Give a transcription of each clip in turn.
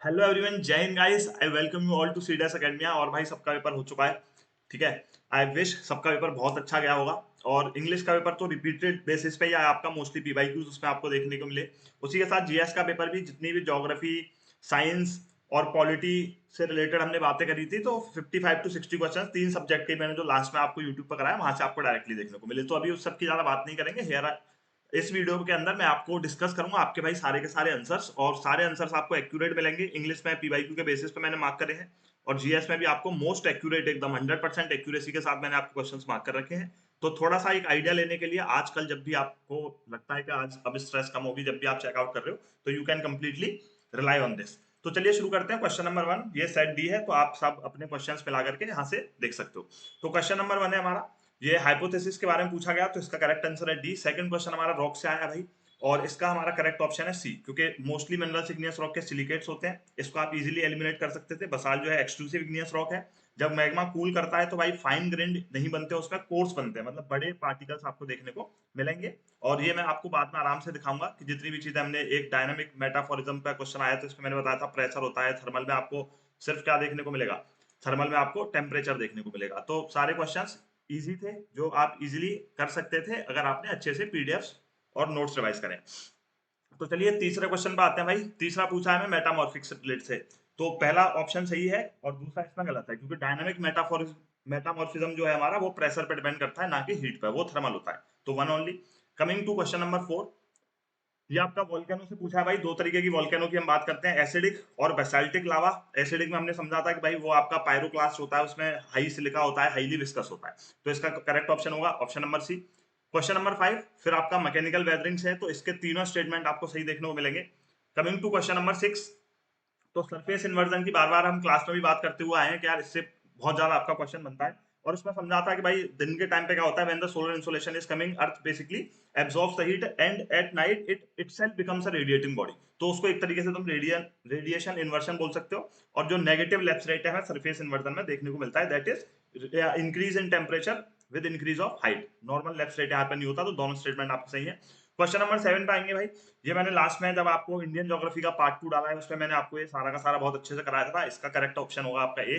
Hello everyone, जय हिंद guys. I welcome you all to CDS academia. और भाई सबका पेपर हो चुका है, ठीक है। आई विश सबका पेपर बहुत अच्छा गया होगा। और इंग्लिश का पेपर तो रिपीटेड बेसिस पे ही आया आपका, मोस्टली पीवाईक्यूज उसमें आपको देखने को मिले। उसी के साथ जीएस का पेपर भी, जितनी भी ज्योग्राफी, साइंस और पॉलिटी से रिलेटेड हमने बातें करी थी, तो 55 टू 60 क्वेश्चन तीन सब्जेक्ट के मैंने जो लास्ट में आपको यूट्यूब पर कराया, वहां से आपको डायरेक्टली देखने को मिले। तो अभी उस सब की ज्यादा बात नहीं करेंगे। हेयर इस वीडियो के अंदर मैं आपको डिस्कस करूंगा आपके भाई सारे के सारे आंसर्स, और सारे आंसर्स आपको एक्यूरेट मिलेंगे। इंग्लिश में पीवाईक्यू के बेसिस पे मैंने मार्क करे हैं, और जीएस में भी आपको मोस्ट एक्यूरेट, एकदम 100% एक्यूरेसी के साथ मैंने आपको क्वेश्चंस मार्क कर रखे हैं। तो थोड़ा सा एक आइडिया लेने के लिए, आजकल जब भी आपको लगता है कि आज अब स्ट्रेस कम होगी, जब भी आप चेकआउट कर रहे हो, तो you can completely rely on this. तो चलिए शुरू करते हैं। क्वेश्चन नंबर 1 ये सेट डी है, तो आप सब अपने क्वेश्चंस मिला करके यहाँ से देख सकते हो। तो क्वेश्चन नंबर 1 है हमारा, ये हाइपोथेसिस के बारे में पूछा गया, तो इसका करेक्ट आंसर है डी। सेकंड क्वेश्चन हमारा रॉक से आया भाई, और इसका हमारा करेक्ट ऑप्शन है सी, क्योंकि मोस्टली मिनरल्स इग्नियस रॉक के सिलिकेट्स होते हैं। इसको आप इजीली एलिमिनेट कर सकते थे। बसाल्ट जो है एक्सक्लूसिव इग्नियस रॉक है। जब मैग्मा कूल करता है तो भाई फाइन ग्रेन्ड नहीं बनते, उसमें कोर्स बनते हैं, मतलब बड़े पार्टिकल्स आपको देखने को मिलेंगे। और ये मैं आपको बाद में आराम से दिखाऊंगा कि जितनी भी चीजें हमने, एक डायनामिक मेटाफोरिज्म पे क्वेश्चन आया तो इसमें मैंने बताया था प्रेशर होता है, थर्मल में आपको सिर्फ क्या देखने को मिलेगा, थर्मल में आपको टेम्परेचर देखने को मिलेगा। तो सारे क्वेश्चंस इजी थे, जो आप इजीली कर सकते थे अगर आपने अच्छे से पीडीएफ और नोट्स रिवाइज करें। तो चलिए तीसरे क्वेश्चन पे आते हैं भाई। तीसरा पूछा है हमें मेटामॉर्फिक प्लेट से। तो पहला ऑप्शन सही है और दूसरा इसमें गलत है, क्योंकि डायनामिक मेटामॉर्फिज्म जो है हमारा, वो प्रेशर पे डिपेंड करता है, ना कि हीट पे, वो थर्मल होता है। तो one only. Coming to question number 4, ये आपका वोल्केनो से पूछा है भाई। दो तरीके की वोल्केनो की हम बात करते हैं, एसिडिक और बेसाल्टिक लावा। एसिडिक में हमने समझा था कि भाई वो आपका पायरोक्लास्ट होता है, उसमें हाई सिलिका होता है, हाईली विस्कस होता है। तो इसका करेक्ट ऑप्शन होगा option number C. Question number 5 फिर आपका मैकेनिकल वेदरिंग से है, तो इसके तीनों स्टेटमेंट आपको सही देखने को मिलेंगे। कमिंग टू क्वेश्चन नंबर 6, तो सरफेस इन्वर्जन की बार बार हम क्लास में भी बात करते हुए आए हैं कि यार इससे बहुत ज्यादा आपका क्वेश्चन बनता है। और उसमें समझाता है कि भाई दिन के टाइम पे क्या होता है, when the solar insolation is coming, earth basically absorbs the heat, and at night it itself becomes a radiating body. तो उसको एक तरीके से तुम रेडिएशन इन्वर्शन बोल सकते हो। और जो नेगेटिव लेफ्ट राइट है सरफेस इन्वर्जन में देखने को मिलता है, that is increase in temperature with increase of height. Normal left right यहाँ पे नहीं होता, तो दोनों स्टेटमेंट आपको सही है। क्वेश्चन नंबर 7 पे आएंगे भाई। ये मैंने लास्ट में जब आपको इंडियन ज्योग्राफी का पार्ट 2 डाला है, उसमें मैंने आपको ये सारा का सारा बहुत अच्छे से कराया था। इसका करेक्ट ऑप्शन होगा आपका ए।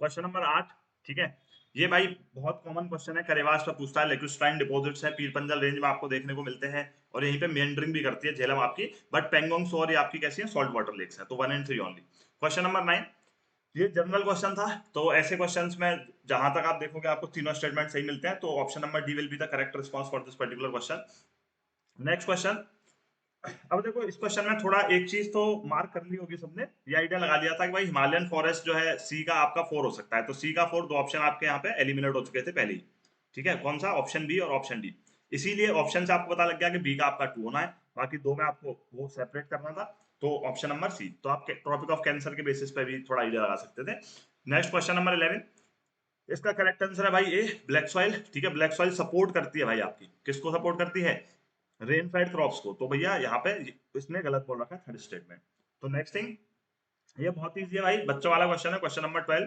क्वेश्चन नंबर 8, ठीक है। ये भाई बहुत कॉमन क्वेश्चन है, करेवास पे पूछता है। लेक्यूस्ट्राइन डिपॉजिट्स है, पीरपंजल रेंज में आपको देखने को मिलते हैं, और यहीं पे मेंडरिंग भी करती है झेलम आपकी। बट पेंगोंग सो और ये आपकी कैसी है, सॉल्ट वाटर लेक्स है। तो 1 एंड 3 ओनली। क्वेश्चन नंबर 9, ये जनरल क्वेश्चन था। तो ऐसे क्वेश्चंस में जहां तक आप देखोगे आपको तीनों स्टेटमेंट सही मिलते हैं, तो option number D will be the correct response for this particular question. Next question. अब देखो इस क्वेश्चन में थोड़ा एक चीज तो मार्क कर ली होगी सबने, ये आइडिया लगा लिया था कि भाई हिमालयन फॉरेस्ट जो है सी का आपका 4 हो सकता है। तो सी का 4, दो ऑप्शन आपके यहाँ पे एलिमिनेट हो चुके थे पहले ही, ठीक है। कौन सा, ऑप्शन बी और ऑप्शन डी। इसीलिए ऑप्शन से आपको पता लग गया कि बी का आपका 2 होना है, बाकी दो में आपको वो सेपरेट करना था। तो ऑप्शन नंबर सी। तो आप ट्रॉपिक ऑफ कैंसर के बेसिस पे भी थोड़ा आइडिया लगा सकते थे। नेक्स्ट क्वेश्चन नंबर 11, इसका करेक्ट आंसर है भाई ए, ब्लैक सॉइल, ठीक है। ब्लैक सॉइल सपोर्ट करती है भाई आपकी, किसको सपोर्ट करती है, रेन फेड क्रॉप्स को। तो भैया यहाँ पे इसने गलत बोल रखा है थर्ड स्टेटमेंट। तो नेक्स्ट थिंग, ये बहुत ईजी है भाई, बच्चों वाला क्वेश्चन है। क्वेश्चन नंबर 12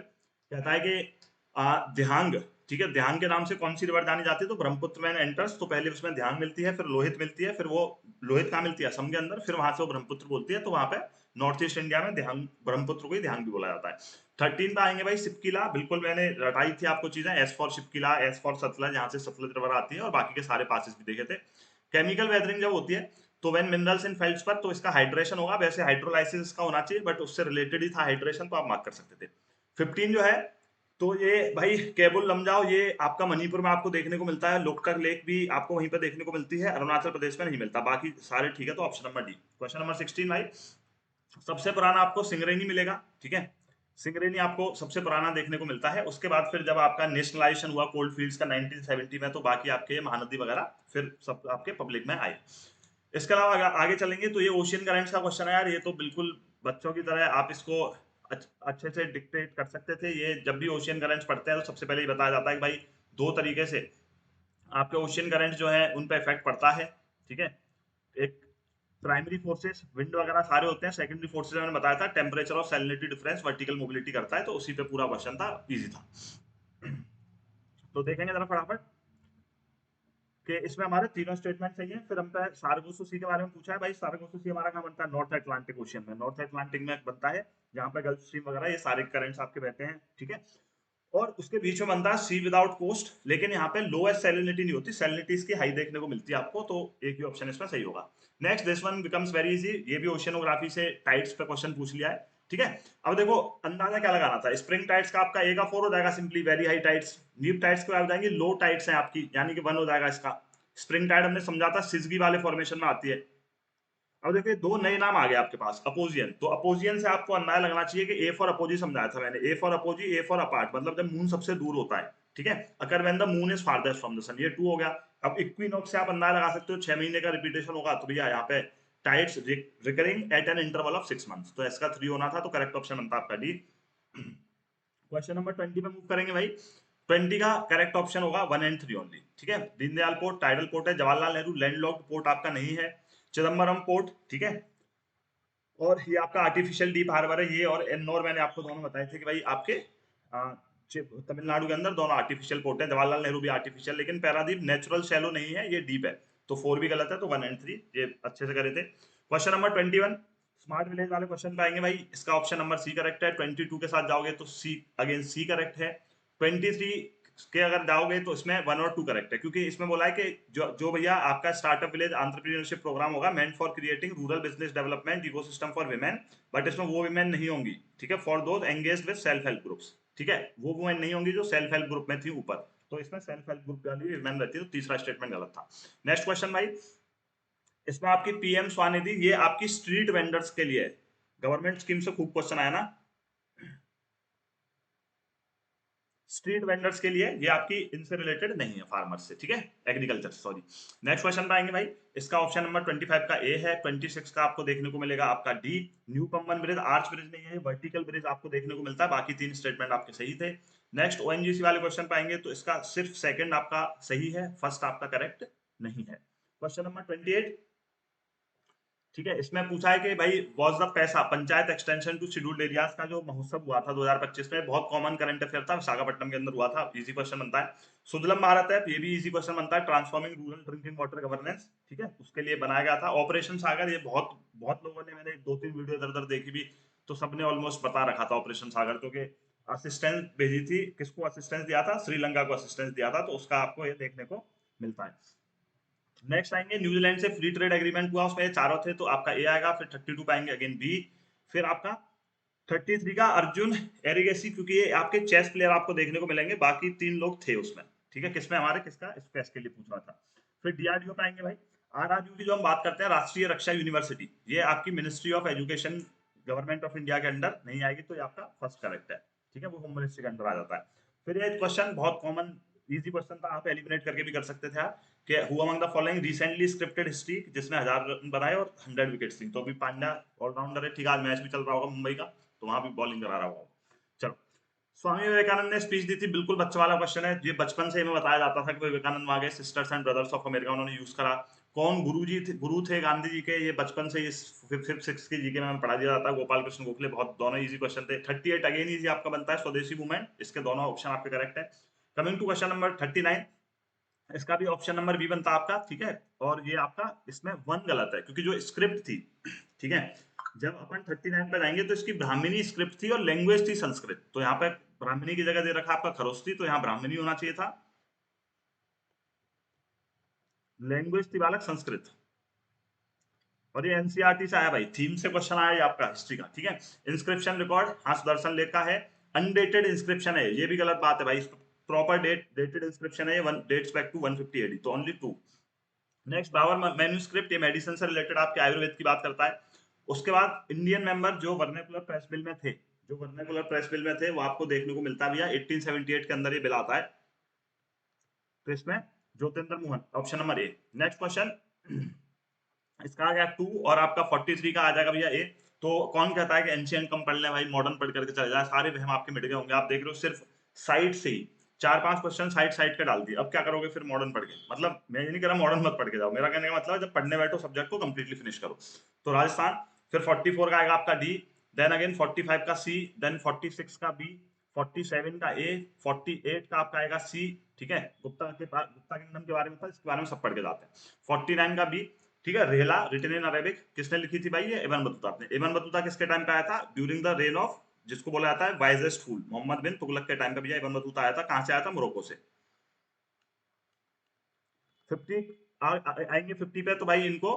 कहता है कि दिहांग, ठीक है, दिहांग के नाम से कौन सी रिवर जानी जाती है। तो ब्रह्मपुत्र में एंटर्स, तो पहले उसमें दिहांग मिलती है, फिर लोहित मिलती है, फिर वो लोहित कहाँ मिलती है, असम के अंदर, फिर वहां से वो ब्रह्मपुत्र बोलती है। तो वहां पे नॉर्थ ईस्ट इंडिया में दिहांग, ब्रह्मपुत्र को ही दिहांग भी बोला जाता है। 13 पे आएंगे भाई, सिपकिला। बिल्कुल मैंने रटाई थी आपको चीजें, S for Shipki La, S for Sutlej, यहाँ से सतलज रिवर आती है, और बाकी के सारे पासेस भी देखे थे। केमिकल वेदरिंग जब होती है, तो व्हेन मिनरल्स इन फेल्ड्स पर, तो इसका हाइड्रेशन होगा। वैसे हाइड्रोलाइसिस का होना चाहिए, बट उससे रिलेटेड ही था हाइड्रेशन, तो आप मार्क कर सकते थे। 15 जो है, तो ये भाई केबुल लमजाओ, ये आपका मणिपुर में आपको देखने को मिलता है। लोकटक लेक भी आपको वहीं पर देखने को मिलती है, अरुणाचल प्रदेश में नहीं मिलता। बाकी सारे ठीक है, तो option number D. Question number 16 भाई, सबसे पुराना आपको सिंगरेनी मिलेगा, ठीक है। सिंगरेनी आपको सबसे पुराना देखने को मिलता है। उसके बाद फिर जब आपका नेशनलाइजेशन हुआ कोल्ड फील्ड्स का 1970 में, तो बाकी आपके महानदी वगैरह फिर सब आपके पब्लिक में आए। इसके अलावा आगे चलेंगे, तो ये ओशियन करेंट्स का क्वेश्चन है यार। ये तो बिल्कुल बच्चों की तरह आप इसको अच्छे से डिक्टेट कर सकते थे। ये जब भी ओशियन करेंट्स पढ़ते हैं, तो सबसे पहले ही बताया जाता है कि भाई दो तरीके से आपके ओशियन करंट जो है उन पर इफेक्ट पड़ता है, ठीक है। एक प्राइमरी फोर्सेस विंड वगैरह सारे होते हैं, सेकेंडरी फोर्सेस मैंने बताया था, टेम्परेचर और सैलिनिटी डिफरेंस वर्टिकल मोबिलिटी करता है। तो उसी पे पूरा क्वेश्चन था, इजी था। तो देखेंगे जरा फटाफट। कि इसमें हमारे तीनों स्टेटमेंट सही हैं। फिर हम पे सार्गोसो सी के बारे में पूछा है भाई। सार्गोसो सी हमारा कहाँ बनता है? नॉर्थ अटलांटिक ओशियन में। नॉर्थ अटलांटिक में बनता है, जहाँ पे गल्फ स्ट्रीम वगैरह ये सारे करंट्स आपके बहते हैं, ठीक है। और उसके बीच में बनता है सी विदाउट कोस्ट, लेकिन यहाँ पे लोएस्ट सैलिनिटी नहीं होती, सैलिनिटी इसकी हाई देखने को मिलती है आपको, तो एक ही ऑप्शन इसमें सही होगा। Next, this one becomes very easy. ये भी ओशियनोग्राफी से टाइड्स पे क्वेश्चन पूछ लिया है, ठीक है। अब देखो, अंदाजा क्या लगाना था? स्प्रिंग टाइड्स का आपका ए का 4 हो जाएगा सिंपली, वेरी हाई टाइड्स। नीप टाइड्स के हो जाएंगी लो टाइड्स हैं आपकी, यानी कि 1 हो जाएगा इसका। स्प्रिंग टाइड हमने समझा था सिजगी वाले फॉर्मेशन में आती है। अब देखिए, दो नए नाम आ गए आपके पास, अपोजियन। तो अपोजियन से आपको अंदाजा लगना चाहिए कि ए फॉर अपोजी समझाया था मैंने, A for apogee, A for apart, मतलब जब मून सबसे दूर होता है, ठीक है। अकर when the moon is farthest from the sun, ये 2 हो गया। अब इक्विनॉक्स से आप अंदाजा लगा सकते हो 6 महीने का रिपीटेशन होगा, तो भैया यहाँ पे tides recurring at an interval of 6 months, तो इसका 3 होना था, तो करेक्ट ऑप्शन बनता आपका डी। क्वेश्चन नंबर 20 पे मूव करेंगे भाई। 20 का करेक्ट ऑप्शन होगा 1 एंड 3 ओनली, ठीक है। दीनदयाल पोर्ट टाइडल पोर्ट है, जवाहरलाल नेहरू लैंडलॉक्ड पोर्ट आपका नहीं है, चिदम्बरम पोर्ट, ठीक है। और ये आपका आर्टिफिशियल डीप हार्बर है, ये और एन्नोर मैंने आपको दोनों बताए थे कि भाई आपके तमिलनाडु के अंदर दोनों आर्टिफिशियल पोर्ट है। जवाहरलाल नेहरू भी आर्टिफिशियल, लेकिन पैरादीप नेचुरल शैलो नहीं है, ये डीप है। तो 4 भी गलत है, तो 1 एंड 3 ये अच्छे से करे थे। क्वेश्चन नंबर 21, स्मार्ट विलेज वाले क्वेश्चन पे आएंगे भाई। इसका ऑप्शन नंबर सी करेक्ट है। 22 के साथ जाओगे तो सी, अगेन सी करेक्ट है। 23 के अगर जाओगे तो इसमें 1 और 2 करेक्ट है, क्योंकि इसमें बोला है कि जो जो भैया आपका स्टार्टअप विलेज एंटरप्रेन्योरशिप प्रोग्राम होगा meant for creating rural business development ecosystem for women, but इसमें वो विमेन नहीं होंगी, ठीक है, for those engaged with self help groups, ठीक है। वो वुमेन नहीं होंगी जो सेल्फ हेल्प ग्रुप में थी ऊपर, तो इसमें सेल्फ हेल्प ग्रुप वाली विमेन रहती है, तो तीसरा स्टेटमेंट गलत था। नेक्स्ट क्वेश्चन भाई, इसमें आपकी पीएम स्वानिधि, ये आपकी स्ट्रीट वेंडर्स के लिए गवर्नमेंट स्कीम से खूब क्वेश्चन आया ना, स्ट्रीट वेंडर्स के लिए, ये आपकी इनसे रिलेटेड नहीं है, फार्मर्स से, ठीक है, एग्रीकल्चर, सॉरी। नेक्स्ट क्वेश्चन पे आएंगे भाई। इसका ऑप्शन नंबर 25 का ए है। 26 का आपको देखने को मिलेगा आपका D, new Pamban bridge, arch bridge नहीं है, वर्टिकल ब्रिज आपको देखने को मिलता है, बाकी 3 स्टेटमेंट आपके सही थे। नेक्स्ट ओएनजीसी वाले क्वेश्चन पे आएंगे, तो इसका सिर्फ सेकंड आपका सही है, फर्स्ट आपका करेक्ट नहीं है। क्वेश्चन नंबर 28, ठीक है, इसमें पूछा है कि भाई was the PESA panchayat extension to scheduled areas का जो महोत्सव हुआ था 2025 में, बहुत कॉमन करंट अफेयर था, विशाखापट्टनम के अंदर हुआ था, इजी क्वेश्चन बनता है। सुजलम भारत है, ये भी इजी क्वेश्चन बनता है, transforming rural drinking water governance, ठीक है, उसके लिए बनाया गया था। ऑपरेशन सागर, ये बहुत बहुत लोगों ने, मैंने 2-3 वीडियो इधर उधर देखी भी, तो सबने ऑलमोस्ट बता रखा था ऑपरेशन सागर, क्योंकि असिस्टेंस भेजी थी, किसको असिस्टेंस दिया था? श्रीलंका को असिस्टेंस दिया था, तो उसका आपको ये देखने को मिलता है। नेक्स्ट आएंगे, न्यूजीलैंड से फ्री ट्रेड एग्रीमेंट हुआ, उसमें ये चारों थे, तो आपका ए आएगा। फिर 32 पे आएंगे, अगेन बी। फिर आपका 33 का अर्जुन एरिगेसी, क्योंकि ये आपके चेस प्लेयर आपको देखने को मिलेंगे, बाकी 3 लोग थे उसमें, ठीक है। किसमें हमारे, किसका स्पेस के लिए पूछ रहा था। फिर डीआरडीओ पे आएंगे भाई। आरआरयू की जो हम बात करते हैं, राष्ट्रीय रक्षा यूनिवर्सिटी, ये आपकी ministry of education government of India के अंडर नहीं आएगी, तो ये आपका फर्स्ट करेक्ट है, ठीक है, वो होम मिनिस्ट्री के अंडर आ जाता है। फिर ये क्वेश्चन बहुत कॉमन इजी क्वेश्चन था, आप एलिमिनेट करके भी कर सकते थे आप, कि who among the following recently scripted history, जिसने 1000 रन बनाए और 100 विकेट्स ली, तो अभी पांड्या ऑलराउंडर है, ठीक है, आज मैच भी चल रहा होगा मुंबई का, तो वहां भी बॉलिंग करा रहा होगा। चलो, स्वामी विवेकानंद ने स्पीच दी थी, बिल्कुल बच्चा वाला क्वेश्चन है, ये बचपन से हमें बताया जाता था कि विवेकानंद वहां गए, sisters and brothers of America उन्होंने यूज करा। कौन गुरु थे गांधी जी के, ये बचपन से इस 5th 6th की जीके में पढ़ा दिया जाता है, गोपाल कृष्ण गोखले, बहुत दोनों इजी क्वेश्चन थे। 38 अगेन इजी आपका बनता है, स्वदेशी मूवमेंट, इसके दोनों ऑप्शन आपके करेक्ट है। कमिंग टू क्वेश्चन नंबर 39, इसका भी ऑप्शन नंबर बी बनता आपका, ठीक है। और ये आपका इसमें 1 गलत है, क्योंकि जो स्क्रिप्ट थी, ठीक है, जब अपन 39 पे जाएंगे तो इसकी ब्राह्मणी स्क्रिप्ट थी और लैंग्वेज थी संस्कृत, तो यहाँ पे ब्राह्मणी की जगह दे रखा आपका खरोस्ती, तो यहाँ ब्राह्मणी होना चाहिए था, लैंग्वेज थी बालक संस्कृत। और ये एनसीईआरटी से आया भाई, थीम से क्वेश्चन आया ये आपका हिस्ट्री का, ठीक है। इंस्क्रिप्शन रिकॉर्ड, हाँ, सुदर्शन लेख का है। अनडेटेड इंस्क्रिप्शन है, ये भी गलत बात है भाई, प्रॉपर डेटेड इंस्क्रिप्शन है, डेट्स बैक टू 150 एडी, तो ओनली 2। नेक्स्ट, बावर मैन्यूस्क्रिप्ट, ये मेडिसिन से रिलेटेड आपके आयुर्वेद की बात करता है। उसके बाद इंडियन मेंबर जो वर्नेकुलर प्रेस बिल में थे, जो वर्नेकुलर प्रेस बिल में थे, वो आपको देखने को मिलता है भैया 1878 के अंदर ये बिल आता है, तो इसमें Jyotindra Mohan, option number A. Next question, इसका आ गया 2, और आपका 43 का आ जाएगा भैया ए। तो कौन कहता है कि एंशियंट कम पढ़ लें भाई, मॉडर्न पढ़ करके चले जाए, सारे वहम आपके मिट गए होंगे। आप देख रहे हो सिर्फ साइड से ही 4-5 क्वेश्चन साइड साइड के डाल दिए, अब क्या करोगे फिर मॉडर्न पढ़ के? मतलब मैं ये नहीं कह रहा मॉडर्न मत पढ़ के जाओ, मेरा कहने का मतलब है जब पढ़ने बैठो सब्जेक्ट को कंप्लीटली फिनिश करो। तो राजस्थान, फिर 44 का आएगा आपका डी, देन अगेन 45 का सी, देन 46 का बी, 47 का ए, 48 का आपका आएगा सी, ठीक है। गुप्ता किंगडम के बारे में था, इसके बारे में सब पढ़ के जाते हैं। 49 का बी, ठीक है। रेला रिटन इन अरेबिक किसने लिखी थी भाई? ये इब्न बतूता ने। इब्न बतूता किसके टाइम पे आया था? ड्यूरिंग द रेन ऑफ, जिसको बोला जाता है वाइजेस्ट फूल, मोहम्मद बिन तुगलक के टाइम पे भैया इब्न बतूता आया था। कहां से आया था? मोरक्को से। 50 आएंगे 50 पे, तो भाई इनको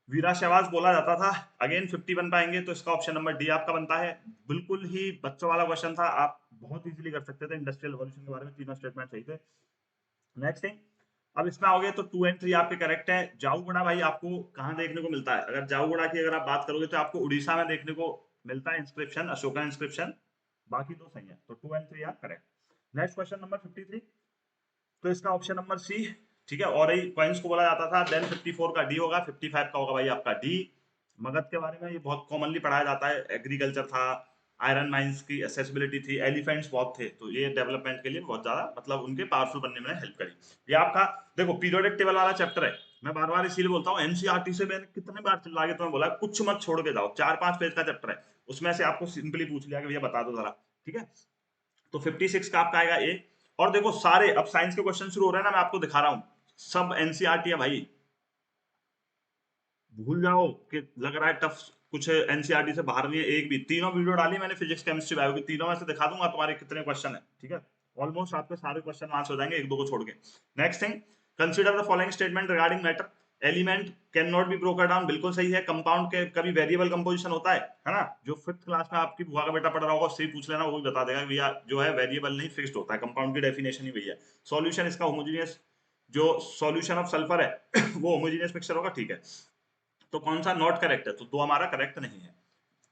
वीरा शहबाज बोला जाता था। अगेन 51 पे आएंगे तो इसका ऑप्शन नंबर डी आपका बनता है। बिल्कुल ही बच्चों वाला क्वेश्चन था, आप बहुत इजीली कर सकते थे। इंडस्ट्रियल रिवॉल्यूशन के बारे में तीनों स्टेटमेंट सही थे। नेक्स्ट थिंग, अब इसमें आओगे तो 2 एंड 3 आपके करेक्ट है। जाऊगुड़ा भाई आपको कहाँ देखने को मिलता है? अगर जाऊगुड़ा की अगर आप बात करोगे तो आपको उड़ीसा में देखने को मिलता है इंस्क्रिप्शन, अशोका इंस्क्रिप्शन। बाकी तो सही है, तो 2 and 3 are correct. Next question number 53, तो इसका ऑप्शन नंबर सी, ठीक है। और कॉइन्स को बोला जाता था। देन 54 का डी होगा, 55 का होगा भाई आपका डी। मगध के बारे में ये बहुत कॉमनली पढ़ाया जाता है। एग्रीकल्चर था, आयरन माइंस की एसेसिबिलिटी थी, एलिफेंट्स बहुत थे, तो ये डेवलपमेंट के लिए बहुत ज्यादा मतलब उनके पावरफुल बनने में हेल्प करी। ये आपका देखो पीरियोडिक टेबल वाला चैप्टर है। मैं बार बार इसीलिए बोलता हूँ, एनसीईआरटी से मैंने कितने बार चिल्ला के तुम्हें बोला कुछ मत छोड़ के जाओ। 4-5 पेज का चैप्टर है, उसमें से आपको सिंपली पूछ लिया कि भैया बता दो जरा, ठीक है। तो 56 का आपका आएगा ए। और देखो सारे अब साइंस के क्वेश्चन शुरू हो रहे हैं ना, मैं आपको दिखा रहा हूं, सब एनसीईआरटी है भाई। भूल जाओ कि लग रहा है टफ, कुछ एनसीईआरटी से बाहर नहीं है एक भी। तीनों वीडियो डाली मैंने फिजिक्स केमिस्ट्री बायो की, तीनों में से दिखा दूंगा तुम्हारे कितने क्वेश्चन है, ठीक है। ऑलमोस्ट आपके सारे क्वेश्चन आंसर हो जाएंगे, एक दो को छोड़ के। Next thing, consider the following statement regarding matter. Element can not be broken down, बिल्कुल सही है। कंपाउंड के कभी वेरिएबल कंपोजिशन होता है ना? जो 5th क्लास में आपकी बुआ का बेटा पढ़ रहा होगा उससे ही पूछ लेना, वो भी बता देगा भैया जो है वेरिएबल नहीं फिक्स्ड होता है। कंपाउंड की डेफिनेशन ही वही है। सॉल्यूशन इसका होमोजेनियस, जो सॉल्यूशन ऑफ सल्फर है वो होमोजेनियस मिक्सचर होगा, ठीक है। तो कौन सा नॉट करेक्ट है? तो दो हमारा करेक्ट नहीं है।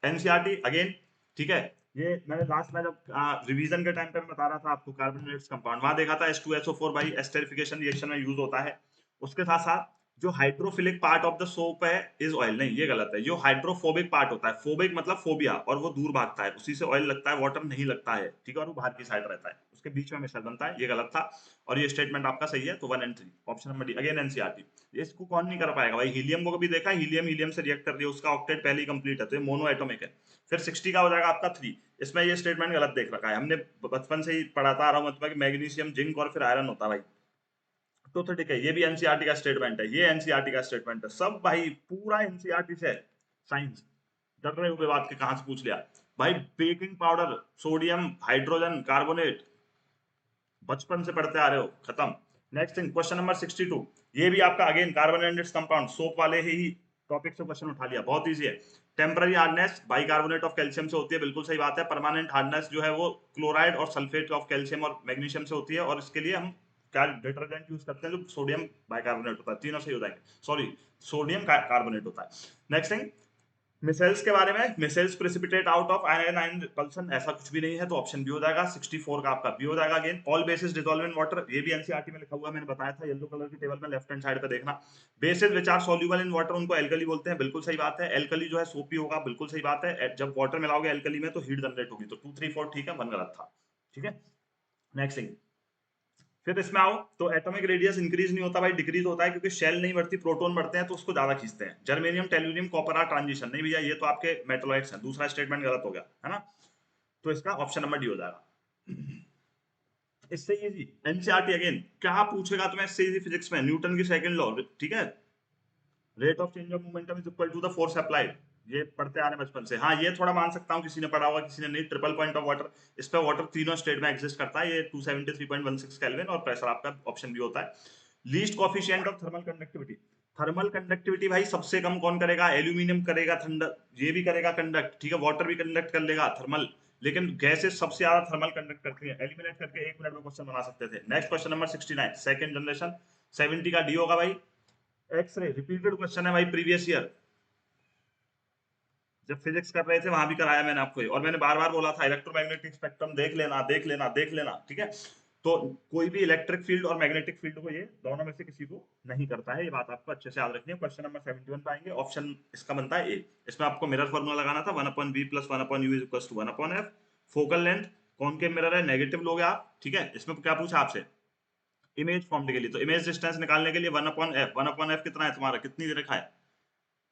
एनसीईआरटी अगेन, ठीक है। ये मैंने लास्ट में जब रिवीजन के टाइम पे बता रहा था आपको, कार्बोनेट्स कंपाउंड वहां देखा था H2SO4 भाई एस्टेरिफिकेशन रिएक्शन में यूज होता है। उसके साथ साथ जो hydrophilic part of the soap है इज ऑयल, नहीं ये गलत है। जो हाइड्रोफोबिक पार्ट होता है, फोबिक मतलब फोबिया, और वो दूर भागता है, उसी से ऑयल लगता है, वाटर नहीं लगता है, ठीक है। और वो बाहर की साइड रहता है, उसके बीच में मिश्रण बनता है, ये गलत था। और ये स्टेटमेंट आपका सही है, तो 1 and 3 option number D again NCERT. इसको कौन नहीं कर पाएगा भाई? हीलियम को भी देखा, हीलियम हीलियम से रिएक्ट कर रही है, उसका ऑक्टेट पहले ही कंप्लीट है, तो ये मोनो एटॉमिक है। फिर 60 का हो जाएगा आपका 3। इसमें ये स्टेटमेंट गलत देख रखा है, हमने बचपन से ही पढ़ाता आ रहा हूँ मतलब कि मैग्नीशियम जिंक और फिर आयरन होता है भाई। तो ठीक है, ये भी एनसीईआरटी का स्टेटमेंट है, ये एनसीईआरटी का स्टेटमेंट है, सब भाई पूरा एनसीईआरटी से साइंस। डर रहे हो बात के, कहां से पूछ लिया भाई? Baking powder, sodium hydrogen carbonate, बचपन से पढ़ते आ रहे हो, खत्म। नेक्स्ट थिंग, क्वेश्चन नंबर 62, ये भी आपका अगेन कार्बोनेटेड कंपाउंड, सोप वाले ही टॉपिक से क्वेश्चन उठा लिया, बहुत इजी है। Temporary hardness bicarbonate of calcium से होती है, बिल्कुल सही बात है। परमानेंट हार्डनेस जो है वो क्लोराइड और सल्फेट ऑफ कैल्शियम और मैग्नीशियम से होती है, और इसके लिए हम क्या डिटर्जेंट यूज करते हैं जो सोडियम बाइकार्बोनेट होता है। तीनों सही हो जाएंगे, सॉरी सोडियम कार्बोनेट होता है। नेक्स्ट थिंग, मिसाइल्स के बारे में, मिसाइल्स प्रेसिपिटेट आउट ऑफ आयनाइन रिपल्सन, ऐसा कुछ भी नहीं है, तो ऑप्शन बी हो जाएगा। 64 का आपका बी हो जाएगा। Again all basis dissolve in water, ये भी एनसीईआरटी में लिखा हुआ है, मैंने बताया था येलो कलर की टेबल में लेफ्ट हैंड साइड पे देखना। Basis which are soluble in water, उनको एल्कली बोलते हैं, बिल्कुल सही बात है। एल्कली जो है सोपी होगा, बिल्कुल सही बात है। जब वाटर मिलाओगे एल्कली में तो हीट जनरेट होगी, तो 2 3 4 ठीक है, 1 गलत था, ठीक है। नेक्स्ट थिंग, फिर इसमें आओ तो एटॉमिक रेडियस इंक्रीज नहीं होता भाई, डिक्रीज होता है, क्योंकि शेल नहीं बढ़ती, प्रोटॉन बढ़ते हैं तो उसको ज्यादा खींचते हैं। Germanium tellurium copper are transition, नहीं भैया ये तो आपके मेटलॉइड्स हैं, दूसरा स्टेटमेंट गलत हो गया है ना। तो इसका ऑप्शन नंबर डी हो जाएगा। इससे इजी एनसीईआरटी अगेन क्या पूछेगा तुम्हें, इससे इजी फिजिक्स में न्यूटन की सेकंड लॉ, ठीक है। Rate of change of momentum is equal to the force applied, ये पढ़ते आ रहे हैं बचपन से। हाँ ये थोड़ा मान सकता हूँ किसी ने पढ़ा होगा किसी ने नहीं। ट्रिपल पॉइंट ऑफ वाटर, इस पे वाटर तीनों स्टेट में एग्जिस्ट करता है। ये 273.16 केल्विन, और प्रेशर आपका ऑप्शन भी होता है। Least coefficient of thermal conductivity, thermal conductivity भाई सबसे कम कौन करेगा? एल्यूमिनियम करेगा, ठंडा ये भी करेगा कंडक्ट, ठीक है। वाटर भी कंडक्ट कर लेगा थर्मल, लेकिन गैसेस सबसे ज्यादा थर्मल कंडक्ट करती है। एलिमिनेट करके 1 मिनट में क्वेश्चन बना सकते थे। Next question number 69 second generation, 70 का डी होगा भाई। एक्सरे रिपीटेड क्वेश्चन है भाई, प्रीवियस ईयर जब फिजिक्स कर रहे थे वहां भी कराया मैंने आपको, और मैंने बार बार बोला था इलेक्ट्रोमैग्नेटिक स्पेक्ट्रम देख लेना देख लेना देख लेना, ठीक है। तो कोई भी इलेक्ट्रिक फील्ड और मैग्नेटिक फील्ड को ये दोनों में से किसी को नहीं करता है, ये बात आपको अच्छे से याद रखनी है। क्वेश्चन नंबर 71 पे आएंगे, ऑप्शन इसका बनता है ए। इसमें आपको मिरर फॉर्मूला लगाना था, 1/v + 1/u = 1/f। Focal length concave mirror है, नेगेटिव लोगे आप, ठीक है। इसमें क्या पूछा आपसे? इमेज फॉर्म के लिए, तो इमेज डिस्टेंस निकालने के लिए 1/f, 1/f कितना है तुम्हारा, कितनी रेखा है?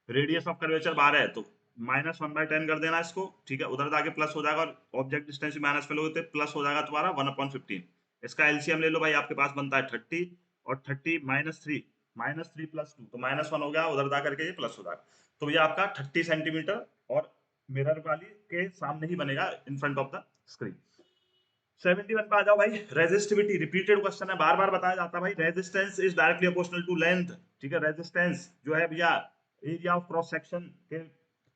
रेडियस ऑफ कर्वेचर 12 है, तो -1/10 कर देना इसको, ठीक है, उधर जाके प्लस हो जाएगा और ऑब्जेक्ट डिस्टेंस भी माइनस में लोगे तो प्लस हो जाएगा तुम्हारा 1/15। इसका एलसीएम ले लो भाई, आपके पास बनता है 30 और 30 -3 प्लस 2 तो -1 हो गया, उधर जा करके ये प्लस हो जाएगा। तो ये आपका 30 सेंटीमीटर और मिरर वाली के सामने ही बनेगा in front of the screen. 71 पे आ जाओ भाई, रेजिस्टिविटी रिपीटेड क्वेश्चन है, बार बार बताया जाता है भाई, resistance is directly proportional to length, ठीक है, रेजिस्टेंस जो है भैया एरिया ऑफ क्रॉस सेक्शन के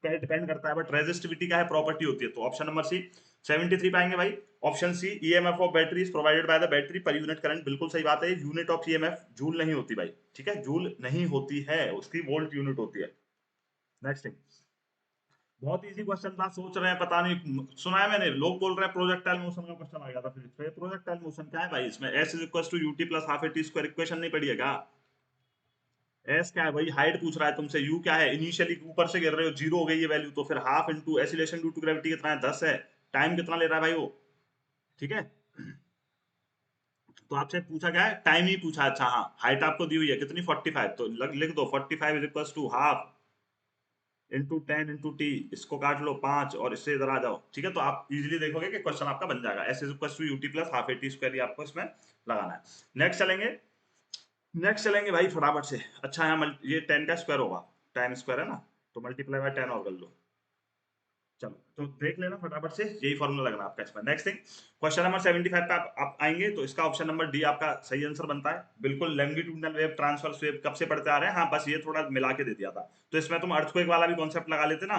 पे डिपेंड करता है, बट रेजिस्टिविटी का है प्रॉपर्टी होती है, तो ऑप्शन नंबर सी 73 पाएंगे भाई। Option C EMF of battery is provided by the battery per unit current, बिल्कुल सही बात है, यूनिट ऑफ ईएमएफ जूल नहीं होती भाई, ठीक है, जूल नहीं होती है, उसकी वोल्ट यूनिट होती है। नेक्स्ट थिंग, बहुत इजी क्वेश्चन था, सोच रहे हैं पता नहीं सुना है मैंने, लोग बोल रहे हैं प्रोजेक्टाइल मोशन का क्वेश्चन आ गया था फिजिक्स पे, प्रोजेक्टाइल मोशन क्या है भाई, इसमें s is equal to u t plus half a t square, equation नहीं पढ़ी है क्या? s क्या है भाई, हाइट पूछ रहा है तुमसे, u क्या है, इनिशियली ऊपर से गिर रहे हो, जीरो हो गई ये वैल्यू, तो फिर half into acceleration due to gravity कितना है, 10 है, टाइम कितना ले रहा है भाई वो, ठीक है। तो आपसे पूछा क्या है, टाइम ही पूछा, अच्छा हाँ, हाइट आपको दी हुई है कितनी 45, तो लिख दो 45 is equal to half into 10 into t, इसको काट लो 5 और इससे इधर आ जाओ, ठीक है, तो आप इजीली देखोगे कि क्वेश्चन आपका बन जाएगा, s is equal to u t plus half a t square, आपको इसमें लगाना है। नेक्स्ट चलेंगे भाई फटाफट से, अच्छा है, ये 10 का स्क्वायर होगा, 10 स्क्वायर है ना, तो मल्टीप्लाई बाय 10 और कर लो, चलो तो देख लेना फटाफट से, यही फॉर्मूला लगना आपका इसमें। नेक्स्ट थिंग, क्वेश्चन नंबर 75 पे आप आएंगे, तो इसका ऑप्शन नंबर डी आपका सही आंसर बनता है, बिल्कुल लैंगिट्यूडनल वेव ट्रांसवर्स वेव कब से पढ़ते आ रहे हैं, हाँ बस ये थोड़ा मिला के दे दिया था, तो इसमें तुम अर्थक्वेक वाला भी कॉन्सेप्ट लगा लेते ना,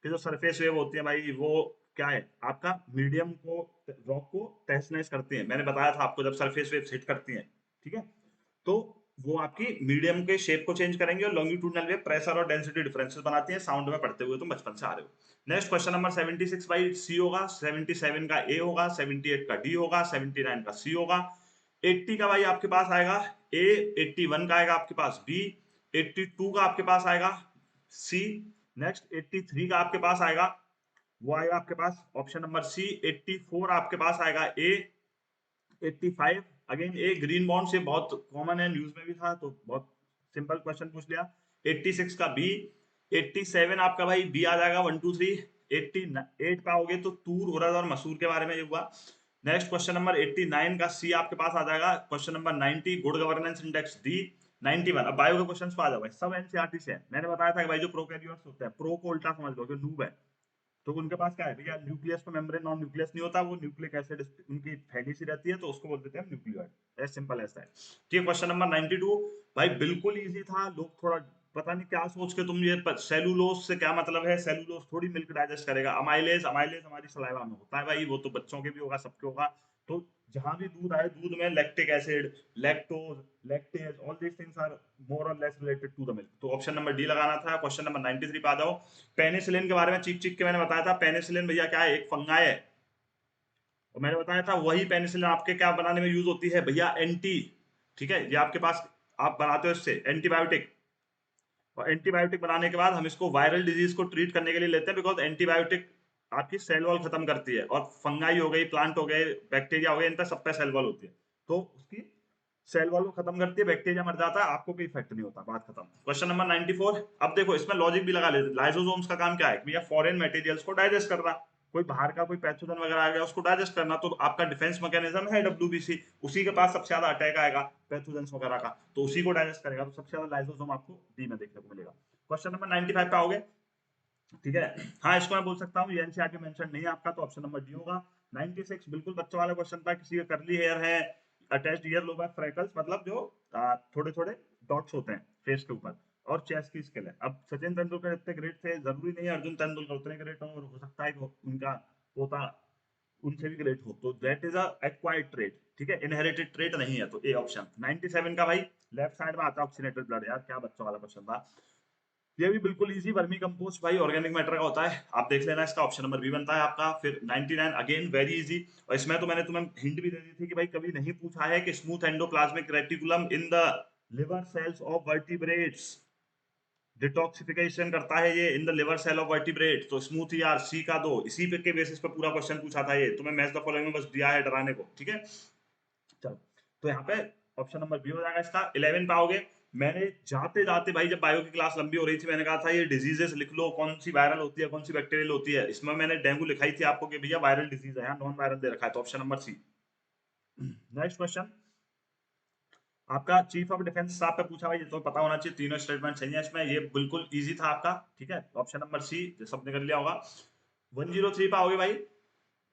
कि जो सरफेस वेव होती है भाई वो क्या है, आपका मीडियम को, रॉक को तहस नहस करती है, मैंने बताया था आपको जब सरफेस वेव हिट करती है, ठीक है, तो वो आपकी मीडियम के शेप को चेंज करेंगे और लॉन्गिट्यूडनल वेव प्रेशर और डेंसिटी डिफरेंसेस बनाती है, साउंड में पढ़ते हुए तुम बचपन से आ रहे हो। नेक्स्ट क्वेश्चन नंबर 76 बाई सी होगा, 77 का ए होगा, 78 का डी होगा, 79 का सी होगा, 80 का भाई आपके पास आएगा ए, 81 का आएगा आपके पास बी, 82 का आपके पास आएगा सी, नेक्स्ट 83 का आपके पास आएगा, वो आएगा आपके पास ऑप्शन नंबर सी, 84 आपके पास आएगा ए, 85 अगेन ए, ग्रीन बॉन्ड से बहुत कॉमन है, न्यूज में भी था, तो बहुत सिंपल क्वेश्चन पूछ लिया। 86 का बी, 87 आपका भाई बी आ जाएगा 1 2 3, 88 पाओगे तो तूर उड़द और मसूर के बारे में ये हुआ। नेक्स्ट क्वेश्चन नंबर 89 का सी आपके पास आ जाएगा, question number 90 good governance index D, 91 अब बायो के क्वेश्चंस पे आ जाओ भाई, सब एनसीईआरटी से है, मैंने बताया था कि भाई जो प्रोकैरियोट्स होते हैं, प्रो को उल्टा समझ लो कि नूब है, तो उनके पास क्या है भैया, न्यूक्लियस पे मेम्ब्रेन नॉन न्यूक्लियस नहीं होता, वो न्यूक्लिक एसिड उनकी फैली सी रहती है, तो उसको बोल देते हैं nucleoid, as simple as that. ठीक, क्वेश्चन नंबर 92 भाई बिल्कुल इजी था, लोग थोड़ा पता नहीं क्या सोच के तुम ये सेलुलोज से क्या मतलब है, सेलुलोज थोड़ी मिल्क डाइजेस्ट करेगा, अमाइलेज अमाइलेज हमारी सलाइवा में होता है भाई, वो तो बच्चों के भी होगा सबके होगा, तो जहां भी दूध आए, दूध में lactic acid, lactose, lactase, all these things are more और less related to the milk, तो ऑप्शन नंबर डी लगाना था। क्वेश्चन नंबर 93 पे आ जाओ, पेनिसिलिन के बारे में चीख चीख के मैंने बताया था, पेनिसिलिन भैया क्या है, एक फंगाई है, और मैंने बताया था वही पेनिसिलिन आपके क्या बनाने में यूज होती है भैया, एंटी, ठीक है, ये आपके पास आप बनाते हो इससे एंटीबायोटिक, और एंटीबायोटिक बनाने के बाद हम इसको वायरल डिजीज को ट्रीट करने के लिए लेते हैं, बिकॉज एंटीबायोटिक आपकी सेल वॉल खत्म करती है, और फंगाई हो गई, प्लांट हो गए, बैक्टीरिया हो गए, इन पर सब पे सेल वॉल होती है, तो उसकी सेल वॉल को खत्म करती है, बैक्टीरिया मर जाता है, आपको कोई इफेक्ट नहीं होता, बात खत्म। क्वेश्चन नंबर 94, अब देखो इसमें लॉजिक भी लगा लेते, लाइसोसोम्स का काम क्या है भैया, फॉरेन मटेरियल्स को डाइजेस्ट करना, कोई बाहर का कोई पैथोजन वगैरह आ गया उसको डाइजेस्ट करना, तो आपका डिफेंस मैकेनिज्म है डब्ल्यूबीसी, उसी के पास सबसे ज्यादा अटैक आएगा पैथोजन वगैरह का, तो उसी को डाइजेस्ट करेगा, तो सबसे ज्यादा लाइसोसोम आपको डी में देखने को मिलेगा। क्वेश्चन नंबर 95 पे आओगे, ठीक है, हाँ इसको मैं बोल सकता हूँ, ये एनसीईआरटी मेंशन नहीं है आपका, तो ऑप्शन नंबर डी होगा। 96 बिल्कुल बच्चों वाला क्वेश्चन था, किसी का कर्ली हेयर है, अटैच्ड ईयर लोब है, फ्रैकल्स मतलब जो थोड़े थोड़े डॉट्स होते हैं फेस के ऊपर, और चेस्ट की स्किल है। अब सचिन तेंदुलकर इतने ग्रेट थे, जरूरी नहीं है अर्जुन तेंदुलकर उतने ग्रेट हो, और हो सकता है कि उनका पोता उनसे भी ग्रेट हो, तो दैट इज एक्वायर्ड ट्रेट, ठीक है, इनहेरिटेड ट्रेट नहीं है, तो ए ऑप्शन। 97 का भाई लेफ्ट साइड में आता है ऑक्सीनेटेड ब्लड, यार क्या बच्चों वाला क्वेश्चन था, ये भी बिल्कुल इजी, वर्मी कंपोस्ट भाई ऑर्गेनिक मैटर का होता है, आप देख लेना, इसका ऑप्शन नंबर बी बनता है आपका। फिर 99 अगेन वेरी इजी, और इसमें तो मैंने तुम्हें हिंट भी दे दी थी कि भाई कभी नहीं पूछा है कि smooth endoplasmic reticulum in the liver cells of vertebrates detoxification करता है ये in the liver cell of vertebrate, तो स्मूथ यार सी का दो, इसी पे के बेसिस पे पूरा क्वेश्चन पूछा था ये, तुम्हें मैच द फॉलोइंग में बस दिया है डराने को, ठीक है, चलो, तो यहाँ पे ऑप्शन नंबर बी हो जाएगा इसका। 11 पे आओगे, मैंने जाते जाते भाई जब बायो की क्लास लंबी हो रही थी मैंने कहा था ये डिजीजेस लिख लो, कौन सी वायरल होती है कौन सी बैक्टीरियल होती है। इसमें मैंने डेंगू लिखाई थी आपको कि भैया वायरल डिजीज है, नॉन वायरल दे रखा है, तो option number C. Next question आपका चीफ ऑफ डिफेंस साहब पे पूछा भाई, ये तो पता होना चाहिए, तीनों स्टेटमेंट सही है इसमें, ये बिल्कुल इजी था आपका, ठीक है। ऑप्शन नंबर सी सबने कर लिया होगा। 103 पे आओगे भाई,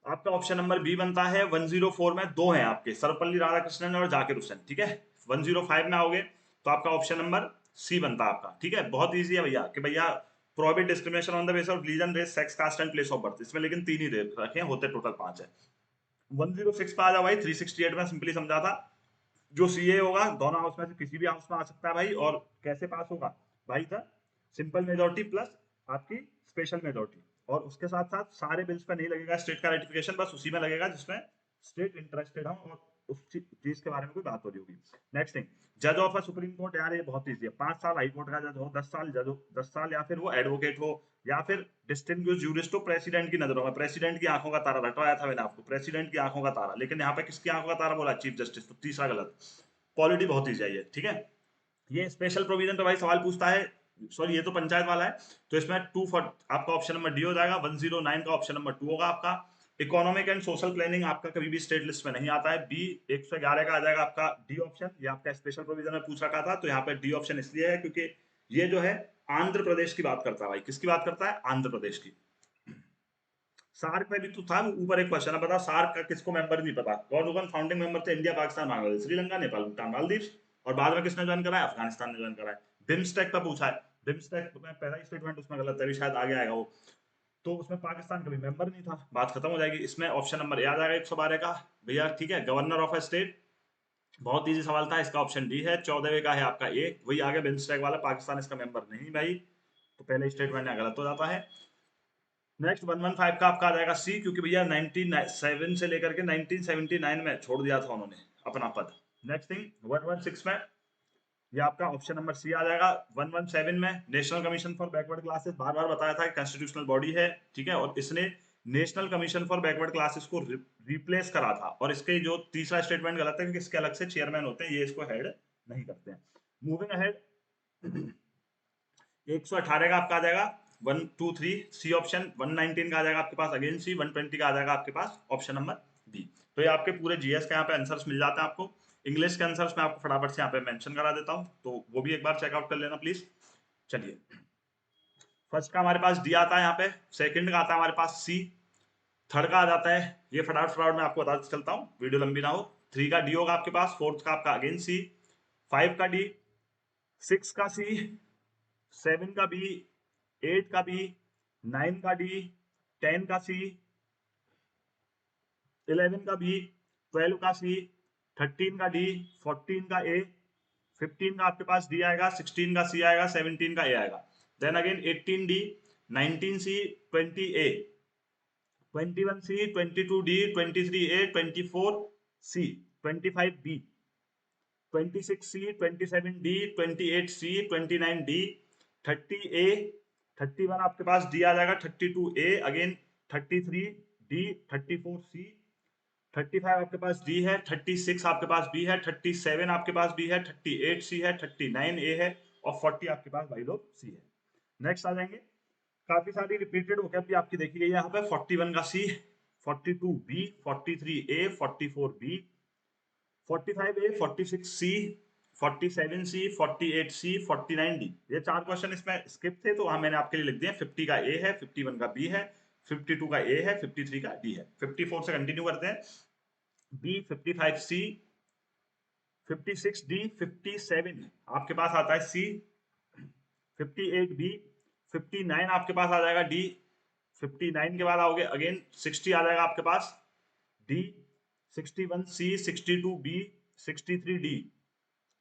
आपका ऑप्शन नंबर बी बनता है। 104 में दो हैं आपके, सर्वपल्ली राधाकृष्णन और जाकिर हुसैन, ठीक है। 105 में आओगे तो आपका ऑप्शन नंबर सी बनता है आपका, ठीक है। बहुत इजी है भैया कि भैया prohibit discrimination on the basis of religion, race, sex, caste and place of birth, इसमें लेकिन तीन ही दे रखे हैं, होते टोटल 5 है। 106 पे आ जाओ भाई, 368 में सिंपली समझा था, जो सीए होगा दोनों हाउस में से किसी भी हाउस में आ सकता है भाई, और कैसे पास होगा भाई, था सिंपल मेजोरिटी प्लस आपकी स्पेशल मेजोरिटी, और उसके साथ साथ सारे बिल्स पे नहीं लगेगा स्टेट का रेटिफिकेशन, बस उसी में लगेगा जिसमें स्टेट इंटरेस्टेड हो और उस चीज के बारे में कोई बात हो रही होगी। नेक्स्ट थिंग, जज ऑफ अ सुप्रीम कोर्ट, यार ये बहुत ईजी है, 5 साल हाई कोर्ट का जज हो, 10 साल जज हो, 10 साल या फिर वो एडवोकेट हो, या फिर डिस्टिंग्विश जूरिस्ट हो प्रेसिडेंट की नजरों में। प्रेसिडेंट की आंखों का तारा रटवाया था मैंने आपको, प्रेसिडेंट की आंखों का तारा, लेकिन यहाँ पे किसकी आंखों का तारा बोला, चीफ जस्टिस, तो तीसरा गलत। पॉलिटी बहुत ईजी है ये, ठीक है। ये स्पेशल प्रोविजन तो भाई सवाल पूछता है, सॉरी ये तो पंचायत वाला है, तो इसमें टू फॉर आपका ऑप्शन नंबर डी हो जाएगा। 109 का ऑप्शन नंबर 2 होगा आपका। इकोनॉमिक एंड सोशल प्लानिंग आपका कभी भी स्टेट लिस्ट में नहीं आता है, बी 111 का आ जाएगा आपका डी ऑप्शन, ये आपका स्पेशल प्रोविजन में पूछ रखा था, तो यहाँ पे डी ऑप्शन इसलिए है क्योंकि ये जो है आंध्र प्रदेश की बात करता है भाई, किसकी बात करता है, आंध्र प्रदेश की। सार्क में भी तो था ऊपर एक क्वेश्चन है, बताओ सार्क का किसको मेंबर नहीं पता, कौन कौन फाउंडिंग मेंबर थे, इंडिया, पाकिस्तान, बांग्लादेश, श्रीलंका, नेपाल, भूटान, मालदीव, और बाद में किसने ज्वाइन करा है, अफगानिस्तान ने ज्वाइन करा है। बिम्स्टेक का पूछा है, बिम्स्टेक में पहला स्टेटमेंट उसमें गलत है, अभी शायद आगे आएगा वो, तो उसमें पाकिस्तान कभी मेंबर नहीं था, बात खत्म हो जाएगी। इसमें ऑप्शन नंबर ए आ जाएगा 112 का भैया, ठीक है। गवर्नर ऑफ अ स्टेट, बहुत इजी सवाल था, इसका ऑप्शन डी है। 14वें का है आपका ए, वही आगे बिम्स्टेक वाला, पाकिस्तान इसका मेंबर नहीं भाई, तो पहले स्टेटमेंट यहाँ गलत हो जाता है। नेक्स्ट 115 का आपका आ जाएगा सी, क्योंकि भैया 1907 से लेकर के 1979 में छोड़ दिया था उन्होंने अपना पद। नेक्स्ट थिंग 116 में ये आपका ऑप्शन नंबर सी आ जाएगा। 117 में National Commission for Backward Classes, बार बार बताया था कि कॉन्स्टिट्यूशनल बॉडी है, ठीक है, और इसने national Commission for Backward classes को रिप्लेस करा था, और इसके जो तीसरा स्टेटमेंट गलत है क्योंकि इसके अलग से चेयरमैन होते हैं, ये इसको हेड नहीं करते हैं। मूविंग अहेड 118 का आपका आ जाएगा 123 सी ऑप्शन। 119 का आ जाएगा आपके पास अगेन सी। 120 का आ जाएगा आपके पास ऑप्शन नंबर बी। तो ये आपके पूरे जीएस के यहाँ पे आंसर्स मिल जाते हैं आपको। इंग्लिश के आंसर्स मैं आपको फटाफट से यहाँ पे मेंशन करा देता हूँ, तो वो भी एक बार चेकआउट कर लेना प्लीज। चलिए, फर्स्ट का हमारे पास डी आता है यहाँ पे, सेकंड का आता है हमारे पास सी, थर्ड का आ जाता है, ये फटाफट फटाफट मैं आपको बताते चलता हूँ वीडियो लंबी ना हो। 3 का डी होगा आपके पास, फोर्थ का आपका अगेन सी, 5 का डी, 6 का सी, 7 का बी, 8 का बी, 9 का डी, 10 का सी, 11 का बी, 12 का सी, 13 का डी, 14 का ए, 15 का आपके पास डी आएगा, 16 का सी आएगा, 17 का ए आएगा। देन अगेन 18 डी, 19 सी, 20 ए, 21 सी, 22 डी, 23 ए, 24 सी, 25 बी, 26 सी, 27 डी, 28 सी, 29 डी, 30 ए, 31 आपके पास डी आ जाएगा, 32 ए, अगेन 33 डी, 34 सी, 35 आपके पास डी है, 36 आपके पास बी है, 37 आपके पास बी है, 38 सी है, 39 ए है, और 40 आपके पास भाई लोग सी है। नेक्स्ट आ जाएंगे, काफी सारी रिपीटेड होकर भी आपकी देखी गई है यहाँ पे। 41 का सी, 42 बी, 43 ए, 44 बी, 45 ए, 46 सी, 47 सी, 48 सी, 49 डी। ये चार क्वेश्चन इसमें स्किप थे, तो हाँ मैंने आपके लिए लिख दिया। 50 का ए है, 51 का बी है, 52 का ए है, 53 का डी है। 54 से कंटिन्यू करते हैं, बी, 55 सी, 56 डी, 57 आपके पास आता है सी, 58 बी, 59 आपके पास आ जाएगा डी, 59 के बाद आओगे अगेन 60 आ जाएगा आपके पास डी, 61 सी, 62 बी, 63 डी,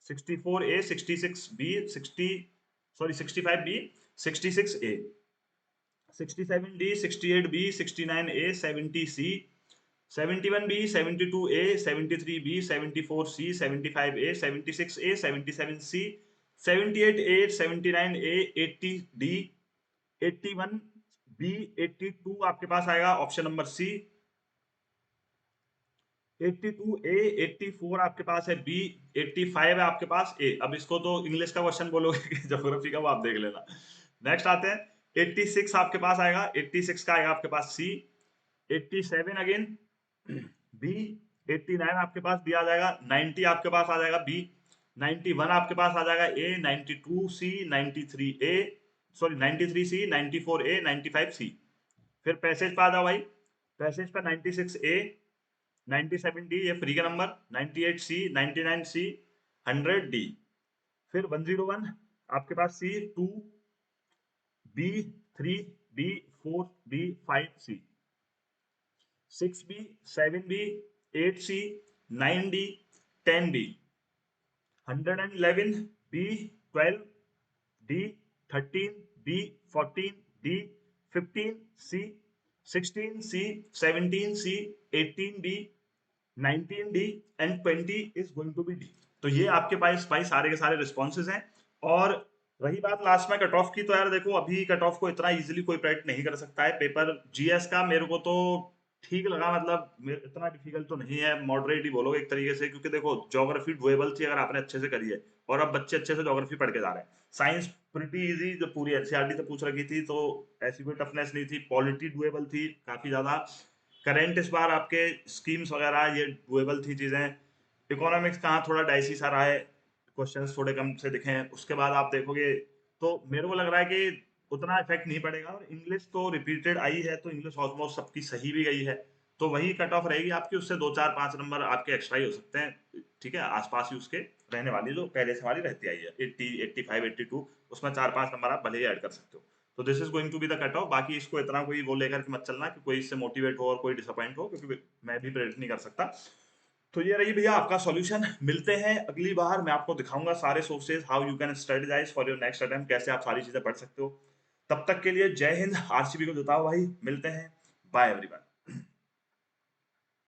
64 ए, 66 बी, 60 सॉरी 65 बी, 66 ए, 67 डी, 68 बी, 69 ए, 70 सी, 71 बी, 72 ए, 73 बी, 74 सी, 75 ए, 76 ए, 77 सी, 78 ए, 79 ए, 80 डी, 81 बी, 82 आपके पास आएगा ऑप्शन नंबर सी, 82 ए, 84 आपके पास है बी, 85 है आपके पास ए। अब इसको तो इंग्लिश का क्वेश्चन बोलोगे कि ज्योग्राफी का, वो आप देख लेना। नेक्स्ट आते हैं 86 आपके पास आएगा, 86 का आएगा आपके पास सी, 87 अगेन बी, 89 आपके पास बी आ जाएगा, 90 आपके पास आ जाएगा बी, 91 आपके पास आ जाएगा ए, 92 सी, 93 ए, सॉरी 93 सी, 94 ए, 95 सी। फिर पैसेज पे आ जाओ भाई, पैसेज पे 96 ए, 97 डी, ये फ्री का नंबर, 98 सी, 99 सी, 100 डी। फिर 101 आपके पास C, 2 B, 3 B, 4 B, 5 C, 6 B, 7 B, 8 C, 9 D, 10 D, 111 B, 12 D, 13 B, 14 D, 15 C, 16 C, 17 C, 18 B, 19 D and 20 is going to be D. तो ये आपके पास भाई सारे के सारे रिस्पॉन्सेज हैं। और रही बात लास्ट में कट ऑफ की, तो यार देखो अभी कट ऑफ को इतना इजीली कोई प्रेडिक्ट नहीं कर सकता है। पेपर जीएस का मेरे को तो ठीक लगा, मतलब इतना डिफिकल्ट तो नहीं है, मॉडरेट ही बोलो एक तरीके से, क्योंकि देखो ज्योग्राफी डुएबल थी अगर आपने अच्छे से करी है, और अब बच्चे अच्छे से ज्योग्राफी पढ़ के जा रहे हैं। साइंस प्रिटी इजी, जो पूरी एनसीईआरटी से पूछ रखी थी, तो ऐसी कोई टफनेस नहीं थी। पॉलिटी डुएबल थी काफी ज्यादा। करंट इस बार आपके स्कीम्स वगैरह ये डुएबल थी चीजें। इकोनॉमिक्स कहाँ थोड़ा डाइसी सा रहा है, क्वेश्चंस थोड़े कम से दिखे हैं। उसके बाद आप देखोगे तो मेरे को लग रहा है कि उतना इफेक्ट नहीं पड़ेगा। और इंग्लिश तो रिपीटेड आई है, तो इंग्लिश ऑलमोस्ट सबकी सही भी गई है, तो वही कट ऑफ रहेगी आपकी। उससे 2 4 5 नंबर आपके एक्स्ट्रा ही हो सकते हैं, ठीक है, आसपास ही उसके रहने वाली जो पहले से हमारी रहती आई है 80 85 82, उसमें 4 5 नंबर आप भले ही ऐड कर सकते हो। तो this is going to be the cut off. बाकी इसको इतना कोई वो लेकर के मत चलना कि कोई इससे मोटिवेट हो और कोई डिसअपॉइंट हो, क्योंकि मैं भी प्रेडिक्ट नहीं कर सकता। तो ये रही भैया आपका सॉल्यूशन। मिलते हैं अगली बार, मैं आपको दिखाऊंगा सारे sources, how you can strategise for your next attempt, कैसे आप सारी चीजें पढ़ सकते हो। तब तक के लिए जय हिंद, आरसीबी को जिताओ भाई। मिलते हैं, बाय एवरीवन।